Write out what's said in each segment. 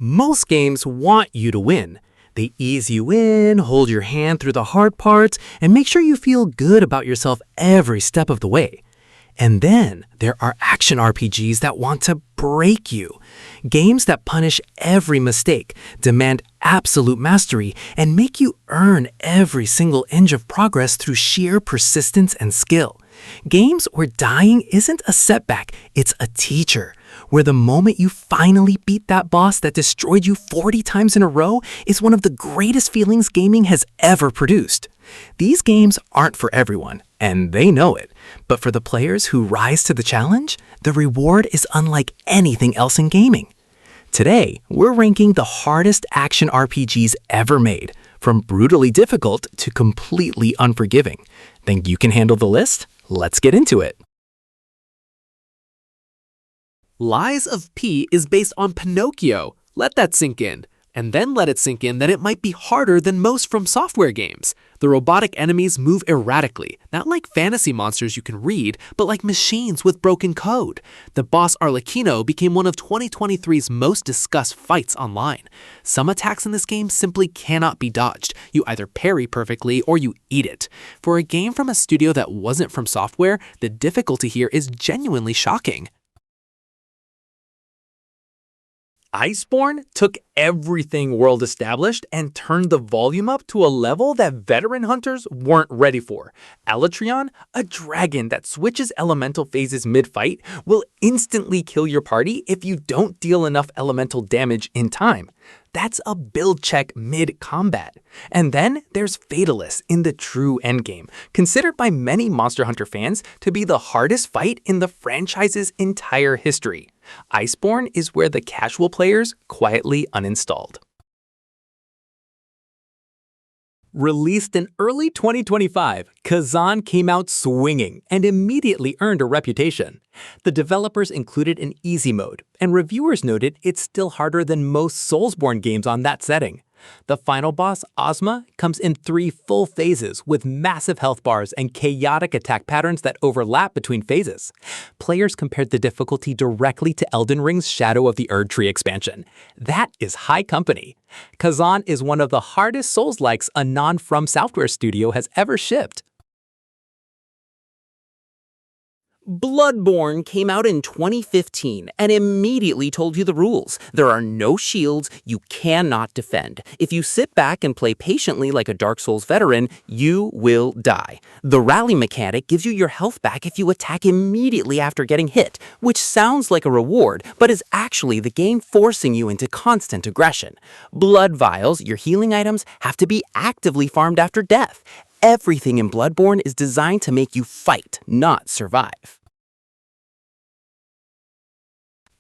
Most games want you to win. They ease you in, hold your hand through the hard parts, and make sure you feel good about yourself every step of the way. And then there are action RPGs that want to break you. Games that punish every mistake, demand absolute mastery, and make you earn every single inch of progress through sheer persistence and skill. Games where dying isn't a setback, it's a teacher. Where the moment you finally beat that boss that destroyed you 40 times in a row is one of the greatest feelings gaming has ever produced. These games aren't for everyone, and they know it. But for the players who rise to the challenge, the reward is unlike anything else in gaming. Today, we're ranking the hardest action RPGs ever made, from brutally difficult to completely unforgiving. Think you can handle the list? Let's get into it. Lies of P is based on Pinocchio. Let that sink in. And then let it sink in that it might be harder than most FromSoftware games. The robotic enemies move erratically, not like fantasy monsters you can read, but like machines with broken code. The boss Arlecchino became one of 2023's most discussed fights online. Some attacks in this game simply cannot be dodged. You either parry perfectly or you eat it. For a game from a studio that wasn't FromSoftware, the difficulty here is genuinely shocking. Iceborne took everything World established and turned the volume up to a level that veteran hunters weren't ready for. Elytrion, a dragon that switches elemental phases mid-fight, will instantly kill your party if you don't deal enough elemental damage in time. That's a build check mid-combat. And then there's Fatalist in the true endgame, considered by many Monster Hunter fans to be the hardest fight in the franchise's entire history. Iceborne is where the casual players quietly uninstalled. Released in early 2025, Kazan came out swinging and immediately earned a reputation. The developers included an easy mode, and reviewers noted it's still harder than most Soulsborne games on that setting. The final boss, Ozma, comes in 3 full phases with massive health bars and chaotic attack patterns that overlap between phases. Players compared the difficulty directly to Elden Ring's Shadow of the Erdtree expansion. That is high company. Kazan is one of the hardest Souls-likes a non-FromSoftware studio has ever shipped. Bloodborne came out in 2015 and immediately told you the rules. There are no shields, you cannot defend. If you sit back and play patiently like a Dark Souls veteran, you will die. The rally mechanic gives you your health back if you attack immediately after getting hit, which sounds like a reward, but is actually the game forcing you into constant aggression. Blood vials, your healing items, have to be actively farmed after death. Everything in Bloodborne is designed to make you fight, not survive.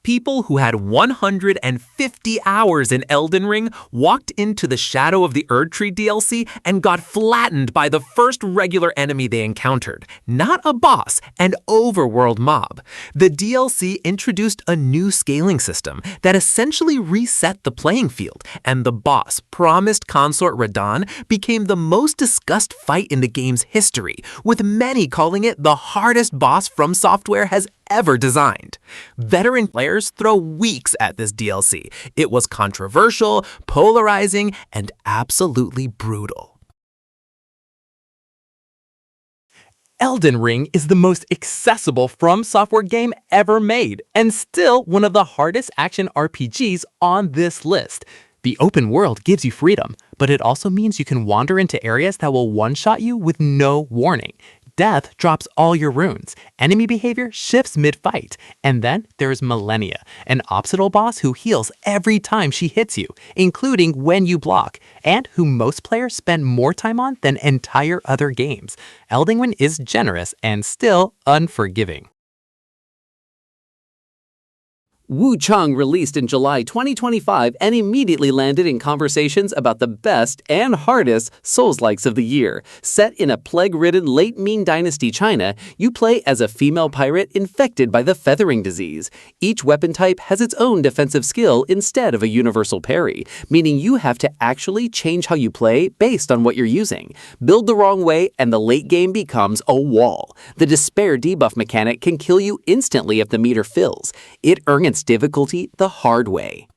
People who had 150 hours in Elden Ring walked into the Shadow of the Erdtree DLC and got flattened by the first regular enemy they encountered. Not a boss, an overworld mob. The DLC introduced a new scaling system that essentially reset the playing field, and the boss, promised consort Radahn, became the most discussed fight in the game's history, with many calling it the hardest boss FromSoftware has ever designed. Veteran players throw weeks at this DLC. It was controversial, polarizing, and absolutely brutal. Elden Ring is the most accessible FromSoftware game ever made, and still one of the hardest action RPGs on this list. The open world gives you freedom, but it also means you can wander into areas that will one-shot you with no warning. Death drops all your runes, enemy behavior shifts mid-fight, and then there's Millennia, an optional boss who heals every time she hits you, including when you block, and who most players spend more time on than entire other games. Elden Ring is generous and still unforgiving. Wu Chang released in July 2025 and immediately landed in conversations about the best and hardest Souls-likes of the year. Set in a plague-ridden late Ming Dynasty China, you play as a female pirate infected by the feathering disease. Each weapon type has its own defensive skill instead of a universal parry, meaning you have to actually change how you play based on what you're using. Build the wrong way and the late game becomes a wall. The despair debuff mechanic can kill you instantly if the meter fills. It earns its difficulty the hard way.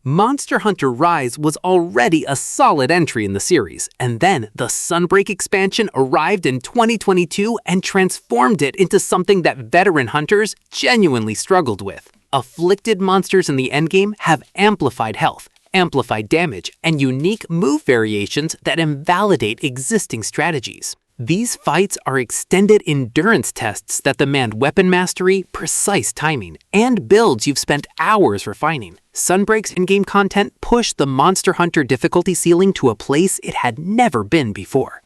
Monster Hunter Rise was already a solid entry in the series, and then the Sunbreak expansion arrived in 2022 and transformed it into something that veteran hunters genuinely struggled with. Afflicted monsters in the endgame have amplified health, amplified damage, and unique move variations that invalidate existing strategies. These fights are extended endurance tests that demand weapon mastery, precise timing, and builds you've spent hours refining. Sunbreak's in-game content pushed the Monster Hunter difficulty ceiling to a place it had never been before.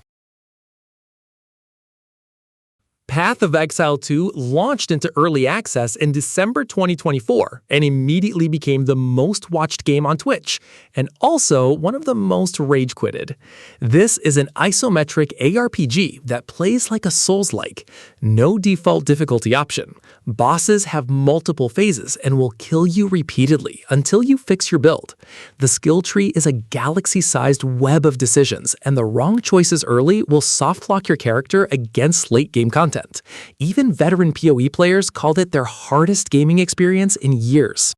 Path of Exile 2 launched into early access in December 2024 and immediately became the most watched game on Twitch, and also one of the most rage-quitted. This is an isometric ARPG that plays like a Souls-like. No default difficulty option. Bosses have multiple phases and will kill you repeatedly until you fix your build. The skill tree is a galaxy-sized web of decisions, and the wrong choices early will soft-lock your character against late-game content. Even veteran PoE players called it their hardest gaming experience in years.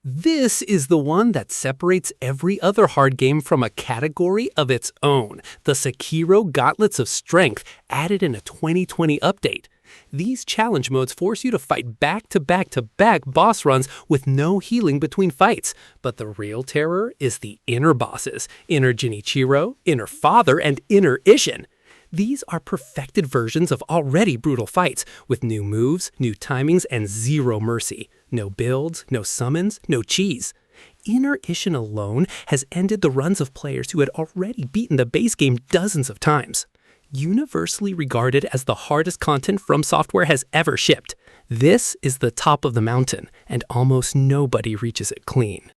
This is the one that separates every other hard game from a category of its own, the Sekiro Gauntlets of Strength, added in a 2020 update. These challenge modes force you to fight back-to-back-to-back boss runs with no healing between fights. But the real terror is the inner bosses, Inner Genichiro, Inner Father, and Inner Ishin. These are perfected versions of already brutal fights, with new moves, new timings, and zero mercy. No builds, no summons, no cheese. Inner Ishin alone has ended the runs of players who had already beaten the base game dozens of times. Universally regarded as the hardest content FromSoftware has ever shipped, this is the top of the mountain, and almost nobody reaches it clean.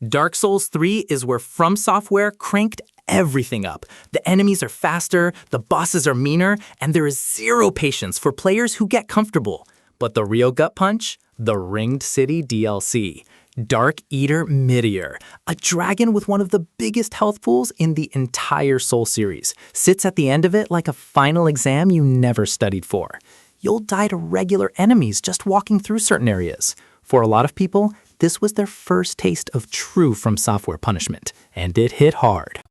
Dark Souls 3 is where FromSoftware cranked everything up. The enemies are faster, the bosses are meaner, and there is zero patience for players who get comfortable. But the real gut punch? The Ringed City DLC. Dark Eater Midior, a dragon with one of the biggest health pools in the entire Soul series, sits at the end of it like a final exam you never studied for. You'll die to regular enemies just walking through certain areas. For a lot of people, this was their first taste of true FromSoftware punishment, and it hit hard.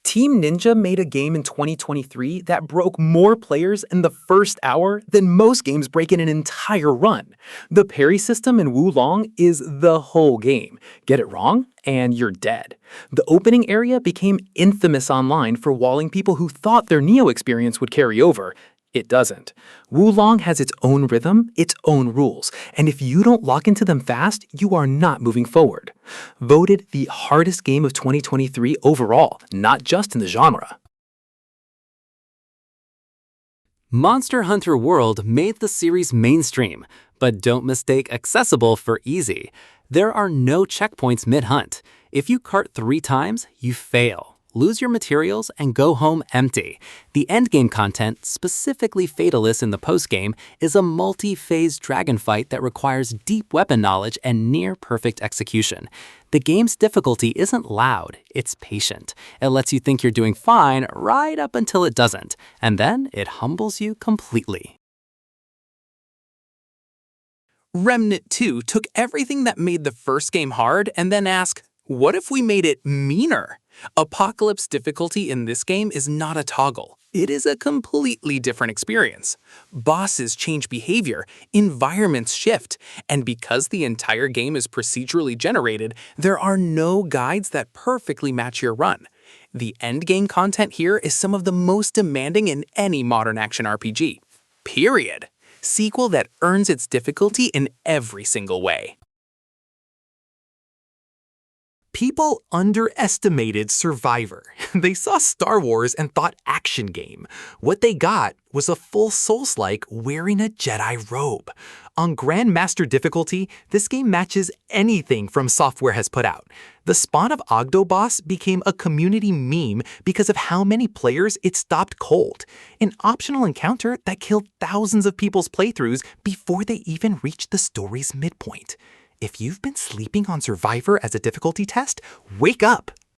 Team Ninja made a game in 2023 that broke more players in the first hour than most games break in an entire run. The parry system in Wulong is the whole game. Get it wrong, and you're dead. The opening area became infamous online for walling people who thought their Neo experience would carry over. It doesn't. Wulong has its own rhythm, its own rules, and if you don't lock into them fast, you are not moving forward. Voted the hardest game of 2023 overall, not just in the genre. Monster Hunter World made the series mainstream, but don't mistake accessible for easy. There are no checkpoints mid-hunt. If you cart 3 times, you fail. Lose your materials, and go home empty. The endgame content, specifically Fatalis in the postgame, is a multi-phase dragon fight that requires deep weapon knowledge and near-perfect execution. The game's difficulty isn't loud, it's patient. It lets you think you're doing fine right up until it doesn't, and then it humbles you completely. Remnant 2 took everything that made the first game hard and then asked, what if we made it meaner? Apocalypse difficulty in this game is not a toggle. It is a completely different experience. Bosses change behavior, environments shift, and because the entire game is procedurally generated, there are no guides that perfectly match your run. The endgame content here is some of the most demanding in any modern action RPG. Period. Sequel that earns its difficulty in every single way. People underestimated Survivor. They saw Star Wars and thought action game. What they got was a full Souls-like wearing a Jedi robe. On Grandmaster difficulty, this game matches anything FromSoftware has put out. The Spawn of Ogdo boss became a community meme because of how many players it stopped cold. An optional encounter that killed thousands of people's playthroughs before they even reached the story's midpoint. If you've been sleeping on Survivor as a difficulty test, wake up!